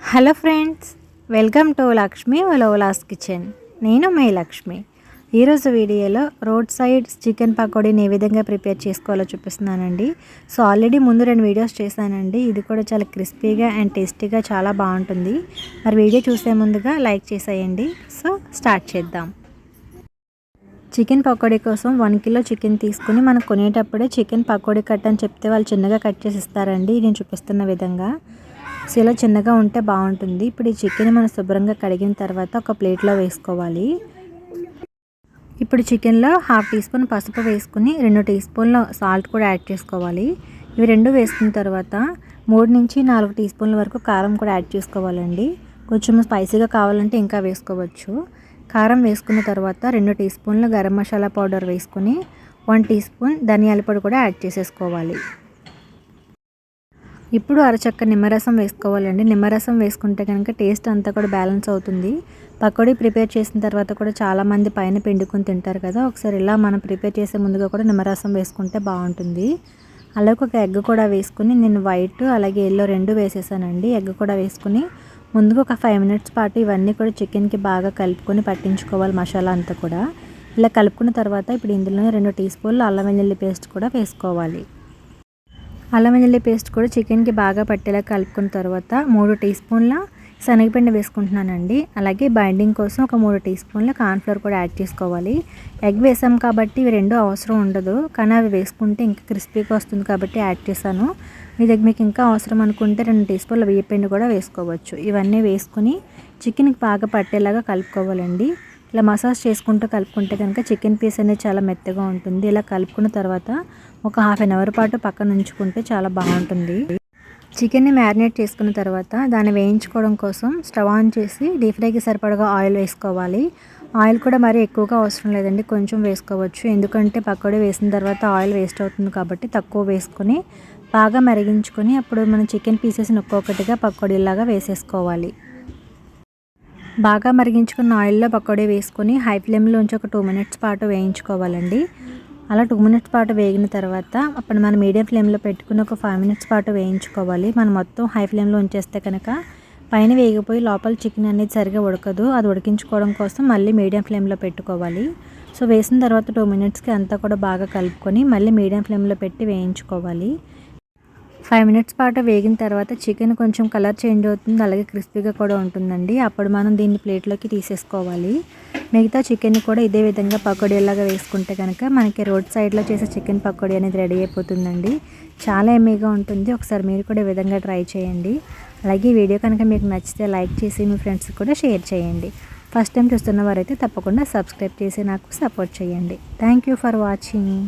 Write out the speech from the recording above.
Hello friends, welcome to Lakshmi వలోలాస్ kitchen. నేను మీ లక్ష్మి. ఈరోజు వీడియోలో రోడ్ సైడ్ చికెన్ పకోడీని ఏ విధంగా ప్రిపేర్ చేసుకోవాలో చూపిస్తున్నానండి. సో ఆల్రెడీ ముందు 2 వీడియోస్ చేశానండి. ఇది కూడా చాలా క్రిస్పీగా అండ్ టేస్టీగా చాలా బాగుంటుంది. మరి వీడియో చూసే ముందుగా లైక్ చేసేయండి. సో స్టార్ట్ చేద్దాం. చికెన్ పకోడీ కోసం 1 కిలో చికెన్ తీసుకుని మనం కొనేటప్పుడే చికెన్ పకోడీ కట్ అని చెప్తే వాళ్ళు చిన్నగా కట్ చేసి ఇస్తారండి. నేను చూపిస్తున్న విధంగా. సో ఇలా చిన్నగా ఉంటే బాగుంటుంది. ఇప్పుడు ఈ చికెన్ మనం శుభ్రంగా కడిగిన తర్వాత ఒక ప్లేట్లో వేసుకోవాలి. ఇప్పుడు చికెన్లో 1/2 టీ స్పూన్ పసుపు వేసుకుని 2 టీ స్పూన్ల సాల్ట్ కూడా యాడ్ చేసుకోవాలి. ఇవి 2 వేసుకున్న తర్వాత 3 నుంచి 4 టీ స్పూన్ల వరకు కారం కూడా యాడ్ చేసుకోవాలండి. కొంచెం స్పైసీగా కావాలంటే ఇంకా వేసుకోవచ్చు. కారం వేసుకున్న తర్వాత 2 టీ స్పూన్ల గరం మసాలా పౌడర్ వేసుకుని 1 టీ స్పూన్ ధనియాల పొడి కూడా యాడ్ చేసేసుకోవాలి. ఇప్పుడు అరచక్క నిమ్మరసం వేసుకోవాలండి. నిమ్మరసం వేసుకుంటే కనుక టేస్ట్ అంతా కూడా బ్యాలెన్స్ అవుతుంది. పకోడీ ప్రిపేర్ చేసిన తర్వాత కూడా చాలామంది పైన పిండుకొని తింటారు కదా, ఒకసారి ఇలా మనం ప్రిపేర్ చేసే ముందుగా కూడా నిమ్మరసం వేసుకుంటే బాగుంటుంది. అలాగే ఒక ఎగ్ కూడా వేసుకుని నేను వైట్ అలాగే ఎల్లో 2 వేసేసానండి. ఎగ్ కూడా వేసుకుని ముందుగా ఒక 5 మినిట్స్ పాటు ఇవన్నీ కూడా చికెన్కి బాగా కలుపుకొని పట్టించుకోవాలి మసాలా అంతా కూడా. ఇలా కలుపుకున్న తర్వాత ఇప్పుడు ఇందులోనే 2 టీ స్పూన్లు అల్లం వెల్లుల్లి పేస్ట్ కూడా వేసుకోవాలి. అల్లం వెల్లుల్లి పేస్ట్ కూడా చికెన్కి బాగా పట్టేలా కలుపుకున్న తర్వాత 3 టీ స్పూన్ల శనగపిండి వేసుకుంటున్నానండి. అలాగే బైండింగ్ కోసం ఒక 3 టీ స్పూన్ల కార్న్ఫ్లోర్ కూడా యాడ్ చేసుకోవాలి. ఎగ్ వేసాం కాబట్టి ఇవి 2 అవసరం ఉండదు, కానీ అవి వేసుకుంటే ఇంకా క్రిస్పీగా వస్తుంది కాబట్టి యాడ్ చేశాను. మీ దగ్గర మీకు ఇంకా అవసరం అనుకుంటే 2 టీ స్పూన్ల బియ్యపిండి కూడా వేసుకోవచ్చు. ఇవన్నీ వేసుకుని చికెన్కి బాగా పట్టేలాగా కలుపుకోవాలండి. ఇలా మసాజ్ చేసుకుంటూ కలుపుకుంటే కనుక చికెన్ పీస్ అనేది చాలా మెత్తగా ఉంటుంది. ఇలా కలుపుకున్న తర్వాత ఒక 1/2 అవర్ పాటు పక్కన ఉంచుకుంటే చాలా బాగుంటుంది. చికెన్ని మ్యారినేట్ చేసుకున్న తర్వాత దాన్ని వేయించుకోవడం కోసం స్టవ్ ఆన్ చేసి డీప్ ఫ్రైకి సరిపడగా ఆయిల్ వేసుకోవాలి. ఆయిల్ కూడా మరీ ఎక్కువగా అవసరం లేదండి, కొంచెం వేసుకోవచ్చు. ఎందుకంటే పకోడీ వేసిన తర్వాత ఆయిల్ వేస్ట్ అవుతుంది కాబట్టి తక్కువ వేసుకొని బాగా మరిగించుకొని అప్పుడు మనం చికెన్ పీసెస్ని ఒక్కొక్కటిగా పకోడీలాగా వేసేసుకోవాలి. బాగా మరిగించుకున్న ఆయిల్లో పకోడీ వేసుకొని హై ఫ్లేమ్లో ఉంచి ఒక 2 మినిట్స్ పాటు వేయించుకోవాలండి. అలా 2 మినిట్స్ పాటు వేగిన తర్వాత అప్పుడు మనం మీడియం ఫ్లేమ్లో పెట్టుకుని ఒక 5 మినిట్స్ పాటు వేయించుకోవాలి. మనం మొత్తం హై ఫ్లేమ్లో ఉంచేస్తే కనుక పైన వేగిపోయి లోపల చికెన్ అనేది సరిగా ఉడకదు. అది ఉడికించుకోవడం కోసం మళ్ళీ మీడియం ఫ్లేమ్లో పెట్టుకోవాలి. సో వేసిన తర్వాత 2 మినిట్స్కి అంతా కూడా బాగా కలుపుకొని మళ్ళీ మీడియం ఫ్లేమ్లో పెట్టి వేయించుకోవాలి. 5 మినిట్స్ పాటు వేగిన తర్వాత చికెన్ కొంచెం కలర్ చేంజ్ అవుతుంది, అలాగే క్రిస్పీగా కూడా ఉంటుందండి. అప్పుడు మనం దీన్ని ప్లేట్లోకి తీసేసుకోవాలి. మిగతా చికెన్ కూడా ఇదే విధంగా పకోడీలాగా వేసుకుంటే కనుక మనకి రోడ్ సైడ్లో చేసే చికెన్ పకోడీ అనేది రెడీ అయిపోతుందండి. చాలా ఎమ్మీగా ఉంటుంది. ఒకసారి మీరు కూడా ఈ విధంగా ట్రై చేయండి. అలాగే ఈ వీడియో కనుక మీకు నచ్చితే లైక్ చేసి మీ ఫ్రెండ్స్కి కూడా షేర్ చేయండి. ఫస్ట్ టైం చూస్తున్న వారైతే తప్పకుండా సబ్స్క్రైబ్ చేసి నాకు సపోర్ట్ చేయండి. Thank you for watching.